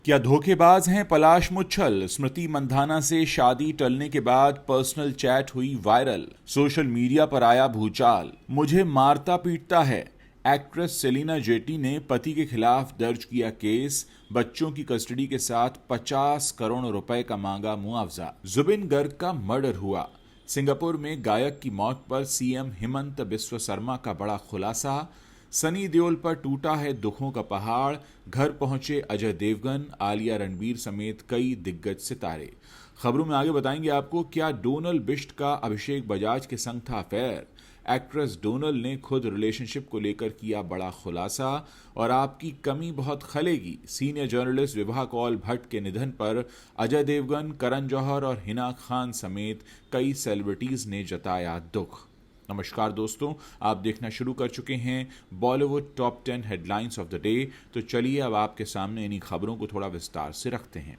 क्या धोखेबाज हैं पलाश मुच्छल? स्मृति मंधाना से शादी टलने के बाद पर्सनल चैट हुई वायरल। सोशल मीडिया पर आया भूचाल। मुझे मारता पीटता है। एक्ट्रेस सेलिना जेट्टी ने पति के खिलाफ दर्ज किया केस। बच्चों की कस्टडी के साथ 50 करोड़ रुपए का मांगा मुआवजा। जुबिन गर्ग का मर्डर हुआ। सिंगापुर में गायक की मौत पर सीएम हिमंत बिस्वा शर्मा का बड़ा खुलासा। सनी देओल पर टूटा है दुखों का पहाड़। घर पहुंचे अजय देवगन, आलिया रणबीर समेत कई दिग्गज सितारे। खबरों में आगे बताएंगे आपको क्या डोनल बिष्ट का अभिषेक बजाज के संग था अफेयर। एक्ट्रेस डोनल ने खुद रिलेशनशिप को लेकर किया बड़ा खुलासा। और आपकी कमी बहुत खलेगी। सीनियर जर्नलिस्ट विभा कौल भट्ट के निधन पर अजय देवगन, करण जौहर और हिना खान समेत कई सेलिब्रिटीज ने जताया दुख। नमस्कार दोस्तों, आप देखना शुरू कर चुके हैं Bollywood top 10 headlines of the day. तो चलिए अब आपके सामने इन्हीं खबरों को थोड़ा विस्तार से रखते हैं।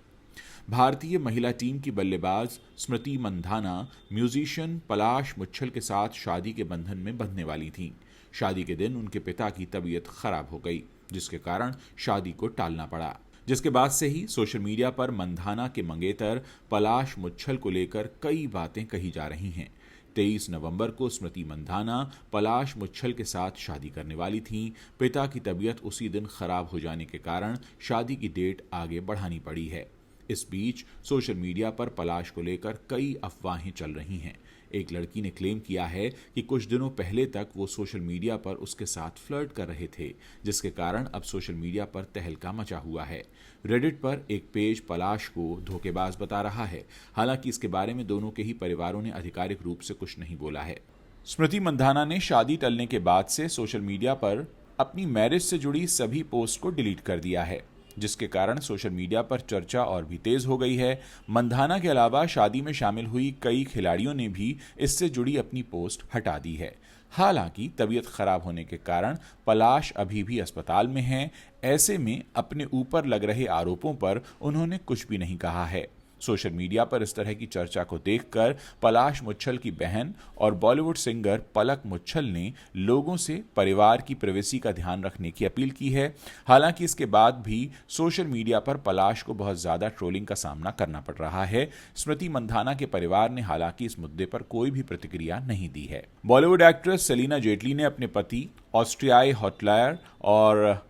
भारतीय महिला टीम की बल्लेबाज स्मृति मंधाना म्यूजिशियन पलाश मुच्छल के साथ शादी के बंधन में बंधने वाली थीं। शादी के दिन उनके पिता की तबीयत खराब हो गई, जिसके कारण शादी को टालना पड़ा। जिसके बाद से ही सोशल मीडिया पर मंधाना के मंगेतर पलाश मुच्छल को लेकर कई बातें कही जा रही हैं। 23 नवंबर को स्मृति मंधाना पलाश मुच्छल के साथ शादी करने वाली थीं। पिता की तबीयत उसी दिन खराब हो जाने के कारण शादी की डेट आगे बढ़ानी पड़ी है। इस बीच सोशल मीडिया पर पलाश को लेकर कई अफवाहें चल रही हैं। एक लड़की ने क्लेम किया है कि कुछ दिनों पहले तक वो सोशल मीडिया पर उसके साथ फ्लर्ट कर रहे थे, जिसके कारण अब सोशल मीडिया पर तहलका मचा हुआ है। रेडिट पर एक पेज पलाश को धोखेबाज बता रहा है। हालांकि इसके बारे में दोनों के ही परिवारों ने आधिकारिक रूप से कुछ नहीं बोला है। स्मृति मंधाना ने शादी टलने के बाद से सोशल मीडिया पर अपनी मैरिज से जुड़ी सभी पोस्ट को डिलीट कर दिया है, जिसके कारण सोशल मीडिया पर चर्चा और भी तेज हो गई है। मंधाना के अलावा शादी में शामिल हुई कई खिलाड़ियों ने भी इससे जुड़ी अपनी पोस्ट हटा दी है। हालांकि तबीयत खराब होने के कारण पलाश अभी भी अस्पताल में हैं। ऐसे में अपने ऊपर लग रहे आरोपों पर उन्होंने कुछ भी नहीं कहा है। सोशल मीडिया पर इस तरह की चर्चा को देखकर पलाश मुच्छल की बहन और बॉलीवुड सिंगर पलक मुच्छल ने लोगों से परिवार की प्राइवेसी का ध्यान रखने की अपील की है। हालांकि इसके बाद भी सोशल मीडिया पर पलाश को बहुत ज्यादा ट्रोलिंग का सामना करना पड़ रहा है। स्मृति मंधाना के परिवार ने हालांकि इस मुद्दे पर कोई भी प्रतिक्रिया नहीं दी है। बॉलीवुड एक्ट्रेस सेलिना जेटली ने अपने पति ऑस्ट्रियाई हॉटलायर और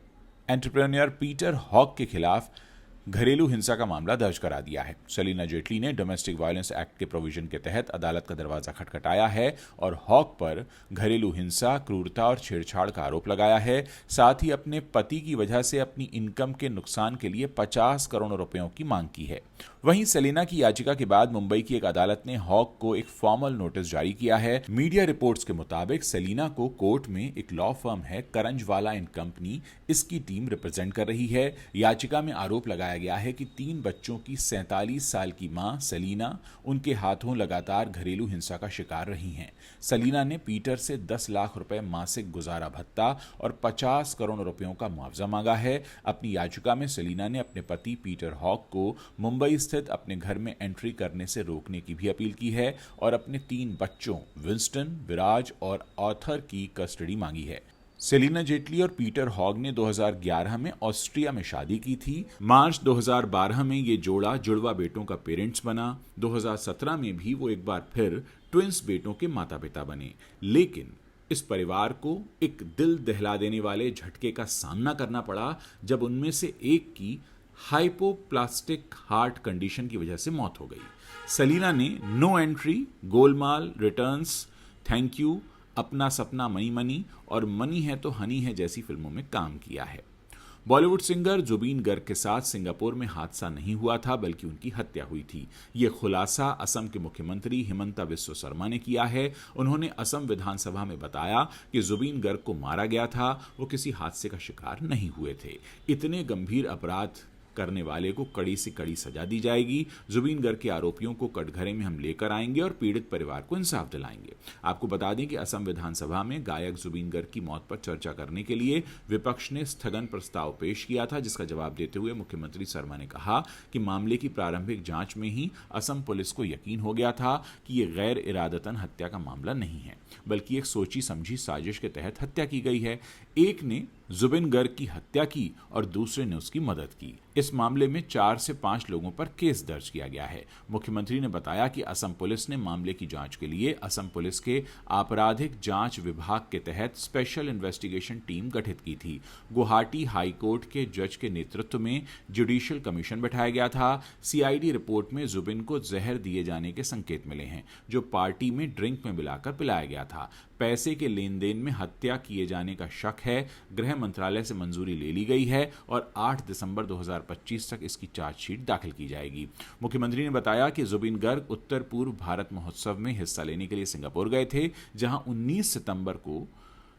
एंटरप्रेन्योर पीटर हॉक के खिलाफ घरेलू हिंसा का मामला दर्ज करा दिया है। सेलिना जेटली ने डोमेस्टिक वायलेंस एक्ट के प्रोविजन के तहत अदालत का दरवाजा खटखटाया है और हॉक पर घरेलू हिंसा, क्रूरता और छेड़छाड़ का आरोप लगाया है। साथ ही अपने पति की वजह से अपनी इनकम के नुकसान के लिए 50 करोड़ रुपयों की मांग की है। वहीं सेलिना की याचिका के बाद मुंबई की एक अदालत ने हॉक को एक फॉर्मल नोटिस जारी किया है। मीडिया रिपोर्ट्स के मुताबिक सेलिना को कोर्ट में एक लॉ फर्म है करंजवाला एंड कंपनी, इसकी टीम रिप्रेजेंट कर रही है। याचिका में आरोप लगाया गया है कि 3 बच्चों की 47 साल की मां सेलिना उनके हाथों लगातार घरेलू हिंसा का शिकार रही हैं। सेलिना ने पीटर से 10 लाख रुपए मासिक गुजारा भत्ता और 50 करोड़ रुपयों का मुआवजा मांगा है। अपनी याचिका में सेलिना ने अपने पति पीटर हॉक को मुंबई स्थित अपने घर में एंट्री करने से रोकने की भी अपील की है और अपने 3 बच्चों विंस्टन, विराज और आर्थर की कस्टडी मांगी है। सेलिना जेटली और पीटर हॉग ने 2011 में ऑस्ट्रिया में शादी की थी। मार्च 2012 में ये जोड़ा जुड़वा बेटों का पेरेंट्स बना। 2017 में भी वो एक बार फिर ट्विंस बेटों के माता पिता बने। लेकिन इस परिवार को एक दिल दहला देने वाले झटके का सामना करना पड़ा जब उनमें से एक की हाइपोप्लास्टिक हार्ट कंडीशन की वजह से मौत हो गई। सेलिना ने no entry, Golmaal, returns, thank you, अपना सपना मनी मनी और मनी है तो हनी है जैसी फिल्मों में काम किया है। बॉलीवुड सिंगर जुबीन गर्ग के साथ सिंगापुर में हादसा नहीं हुआ था, बल्कि उनकी हत्या हुई थी। ये खुलासा असम के मुख्यमंत्री हिमंता बिस्वा शर्मा ने किया है। उन्होंने असम विधानसभा में बताया कि जुबीन गर्ग को मारा गया था, वो किसी हादसे का शिकार नहीं हुए थे। इतने गंभीर अपराध करने वाले को कड़ी से कड़ी सजा दी जाएगी। जुबीन गर्ग के आरोपियों को कटघरे में हम लेकर आएंगे और पीड़ित परिवार को इंसाफ दिलाएंगे। आपको बता दें कि असम विधानसभा में गायक जुबीन गर्ग की मौत पर चर्चा करने के लिए विपक्ष ने स्थगन प्रस्ताव पेश किया था, जिसका जवाब देते हुए मुख्यमंत्री शर्मा ने कहा कि मामले की प्रारंभिक जांच में ही असम पुलिस को यकीन हो गया था कि यह गैर इरादतन हत्या का मामला नहीं है, बल्कि एक सोची समझी साजिश के तहत हत्या की गई है। एक ने जुबिन गर्ग की हत्या की और दूसरे ने उसकी मदद की। इस मामले में 4 से 5 लोगों पर केस दर्ज किया गया है। मुख्यमंत्री ने बताया कि असम पुलिस ने मामले की जांच के लिए असम पुलिस के आपराधिक जांच विभाग के तहत स्पेशल इन्वेस्टिगेशन टीम गठित की थी। गुवाहाटी हाई कोर्ट के जज के नेतृत्व में जुडिशियल कमीशन बैठाया गया था। सीआईडी रिपोर्ट में जुबिन को जहर दिए जाने के संकेत मिले हैं, जो पार्टी में ड्रिंक में मिलाकर पिलाया गया था। पैसे के लेन देन में हत्या किए जाने का शक है। गृह मंत्रालय से मंजूरी ले ली गई है और 8 दिसंबर 2025 तक इसकी चार्जशीट दाखिल की जाएगी। मुख्यमंत्री ने बताया कि जुबिन गर्ग उत्तर पूर्व भारत महोत्सव में हिस्सा लेने के लिए सिंगापुर गए थे, जहां 19 सितंबर को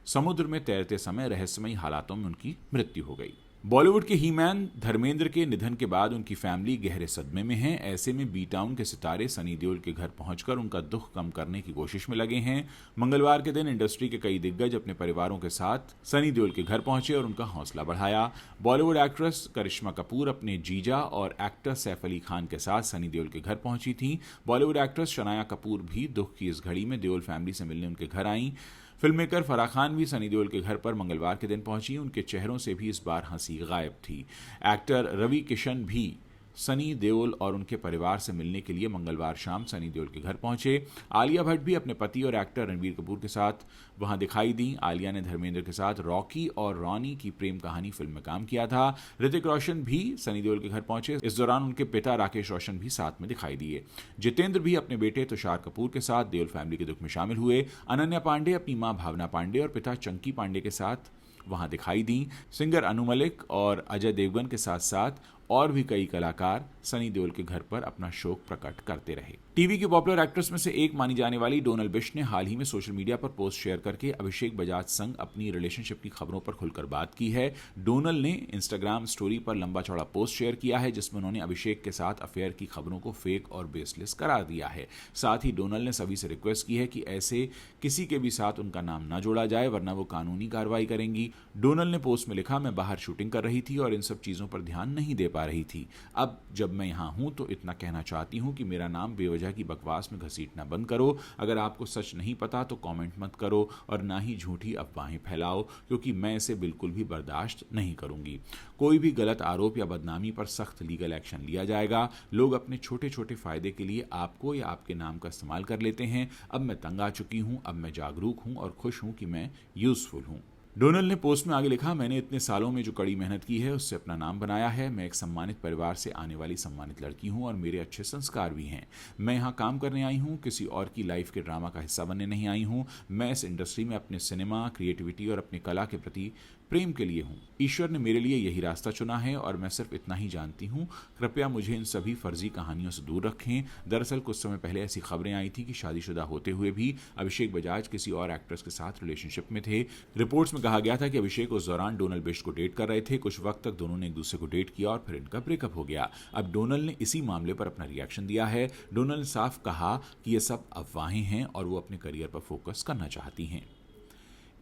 समुद्र में तैरते समय रहस्यमयी हालातों में उनकी मृत्यु हो गई। बॉलीवुड के हीमैन धर्मेंद्र के निधन के बाद उनकी फैमिली गहरे सदमे में है। ऐसे में बी टाउन के सितारे सनी देओल के घर पहुंचकर उनका दुख कम करने की कोशिश में लगे हैं। मंगलवार के दिन इंडस्ट्री के कई दिग्गज अपने परिवारों के साथ सनी देओल के घर पहुंचे और उनका हौसला बढ़ाया। बॉलीवुड एक्ट्रेस करिश्मा कपूर अपने जीजा और एक्टर सैफ अली खान के साथ सनी देओल के घर पहुंची थी। बॉलीवुड एक्ट्रेस शनाया कपूर भी दुख की इस घड़ी में देओल फैमिली से मिलने उनके घर आई। फिल्म मेकर फराह खान भी सनी देओल के घर पर मंगलवार के दिन पहुंची। उनके चेहरों से भी इस बार हंसी गायब थी। एक्टर रवि किशन भी सनी देओल और उनके परिवार से मिलने के लिए मंगलवार शाम सनी देओल के घर पहुंचे। आलिया भट्ट भी अपने पति और एक्टर रणबीर कपूर के साथ वहां दिखाई दी। आलिया ने धर्मेंद्र के साथ रॉकी और रॉनी की प्रेम कहानी फिल्म में काम किया था। ऋतिक रोशन भी सनी देओल के घर पहुंचे। इस दौरान उनके पिता राकेश रोशन भी साथ में दिखाई दिए। जितेंद्र भी अपने बेटे तुषार कपूर के साथ देओल फैमिली के दुख में शामिल हुए। अनन्या पांडे अपनी मां भावना पांडे और पिता चंकी पांडे के साथ वहां दिखाई दी। सिंगर अनु मलिक और अजय देवगन के साथ साथ और भी कई कलाकार सनी देओल के घर पर अपना शोक प्रकट करते रहे। टीवी की पॉपुलर एक्ट्रेस में से एक मानी जाने वाली डोनल बिश ने हाल ही में सोशल मीडिया पर पोस्ट शेयर करके अभिषेक बजाज संग अपनी रिलेशनशिप की खबरों पर खुलकर बात की है। डोनल ने इंस्टाग्राम स्टोरी पर लंबा चौड़ा पोस्ट शेयर किया है, जिसमें उन्होंने अभिषेक के साथ अफेयर की खबरों को फेक और बेसलेस करार दिया है। साथ ही डोनल ने सभी से रिक्वेस्ट की है कि ऐसे किसी के भी साथ उनका नाम न जोड़ा जाए, वरना वो कानूनी कार्रवाई करेंगी। डोनल ने पोस्ट में लिखा, मैं बाहर शूटिंग कर रही थी और इन सब चीजों पर ध्यान नहीं दे पा रही थी। अब जब मैं यहां हूं तो इतना कहना चाहती हूं कि मेरा नाम बेवजह की बकवास में घसीटना बंद करो। अगर आपको सच नहीं पता तो कमेंट मत करो और ना ही झूठी अफवाहें फैलाओ, क्योंकि मैं इसे बिल्कुल भी बर्दाश्त नहीं करूंगी। कोई भी गलत आरोप या बदनामी पर सख्त लीगल एक्शन लिया जाएगा। लोग अपने छोटे छोटे फायदे के लिए आपको या आपके नाम का इस्तेमाल कर लेते हैं। अब मैं तंग आ चुकी हूं। अब मैं जागरूक हूं और खुश हूं कि मैं यूजफुल हूं। डोनल ने पोस्ट में आगे लिखा, मैंने इतने सालों में जो कड़ी मेहनत की है उससे अपना नाम बनाया है। मैं एक सम्मानित परिवार से आने वाली सम्मानित लड़की हूं और मेरे अच्छे संस्कार भी हैं। मैं यहाँ काम करने आई हूँ, किसी और की लाइफ के ड्रामा का हिस्सा बनने नहीं आई हूँ। मैं इस इंडस्ट्री में अपने सिनेमा, क्रिएटिविटी और अपनी कला के प्रति प्रेम के लिए हूँ। ईश्वर ने मेरे लिए यही रास्ता चुना है और मैं सिर्फ इतना ही जानती हूँ। कृपया मुझे इन सभी फर्जी कहानियों से दूर रखें। दरअसल कुछ समय पहले ऐसी खबरें आई थी कि शादीशुदा होते हुए भी अभिषेक बजाज किसी और एक्ट्रेस के साथ रिलेशनशिप में थे। रिपोर्ट्स में कहा गया था कि अभिषेक उस दौरान डोनल बिश को डेट कर रहे थे। कुछ वक्त तक दोनों ने एक दूसरे को डेट किया और फिर इनका ब्रेकअप हो गया। अब डोनल ने इसी मामले पर अपना रिएक्शन दिया है। डोनल ने साफ कहा कि ये सब अफवाहें हैं और वो अपने करियर पर फोकस करना चाहती हैं।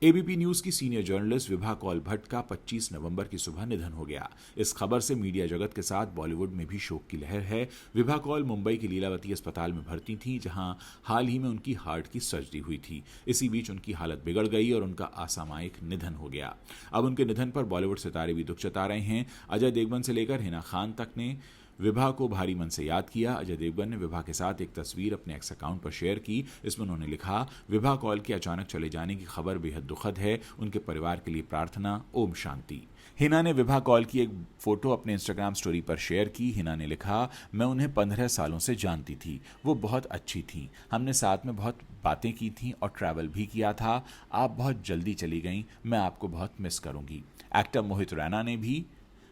एबीपी न्यूज की सीनियर जर्नलिस्ट विभा कौल भट्ट का 25 नवंबर की सुबह निधन हो गया। इस खबर से मीडिया जगत के साथ बॉलीवुड में भी शोक की लहर है। विभा कौल मुंबई के लीलावती अस्पताल में भर्ती थी, जहां हाल ही में उनकी हार्ट की सर्जरी हुई थी। इसी बीच उनकी हालत बिगड़ गई और उनका असामयिक निधन हो गया। अब उनके निधन पर बॉलीवुड सितारे भी दुख जता रहे हैं। अजय देवगन से लेकर हिना खान तक ने विभा को भारी मन से याद किया। अजय देवगन ने विभा के साथ एक तस्वीर अपने एक्स अकाउंट पर शेयर की। इसमें उन्होंने लिखा, विभा कौल के अचानक चले जाने की खबर बेहद दुखद है। उनके परिवार के लिए प्रार्थना, ओम शांति। हिना ने विभा कौल की एक फोटो अपने इंस्टाग्राम स्टोरी पर शेयर की। हिना ने लिखा, मैं उन्हें 15 सालों से जानती थी। वो बहुत अच्छी थी। हमने साथ में बहुत बातें की थी और ट्रैवल भी किया था। आप बहुत जल्दी चली गई। मैं आपको बहुत मिस करूंगी। एक्टर मोहित रैना ने भी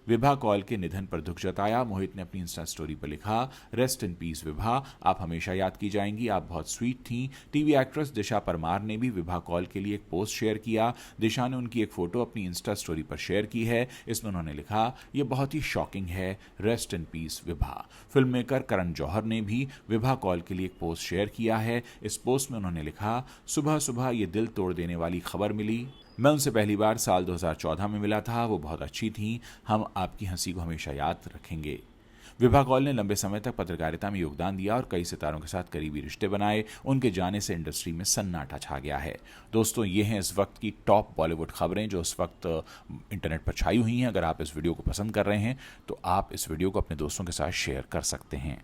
विभा कौल के निधन पर दुख जताया। मोहित ने अपनी इंस्टा स्टोरी पर लिखा, रेस्ट इन पीस विभा, आप हमेशा याद की जाएंगी। आप बहुत स्वीट थी। टीवी एक्ट्रेस दिशा परमार ने भी विभा कौल के लिए एक पोस्ट शेयर किया। दिशा ने उनकी एक फोटो अपनी इंस्टा स्टोरी पर शेयर की है। इसमें उन्होंने लिखा, यह बहुत ही शॉकिंग है। Rest in peace Vibha. Film maker Karan Johar ने भी विभा कौल के लिए एक पोस्ट शेयर किया है। इस पोस्ट में उन्होंने लिखा, सुबह सुबह ये दिल तोड़ देने वाली खबर मिली। मैं उनसे पहली बार साल 2014 में मिला था। वो बहुत अच्छी थी। हम आपकी हंसी को हमेशा याद रखेंगे। विभा कौल ने लंबे समय तक पत्रकारिता में योगदान दिया और कई सितारों के साथ करीबी रिश्ते बनाए। उनके जाने से इंडस्ट्री में सन्नाटा छा गया है। दोस्तों, ये हैं इस वक्त की टॉप बॉलीवुड खबरें जो इस वक्त इंटरनेट पर छाई हुई हैं। अगर आप इस वीडियो को पसंद कर रहे हैं तो आप इस वीडियो को अपने दोस्तों के साथ शेयर कर सकते हैं।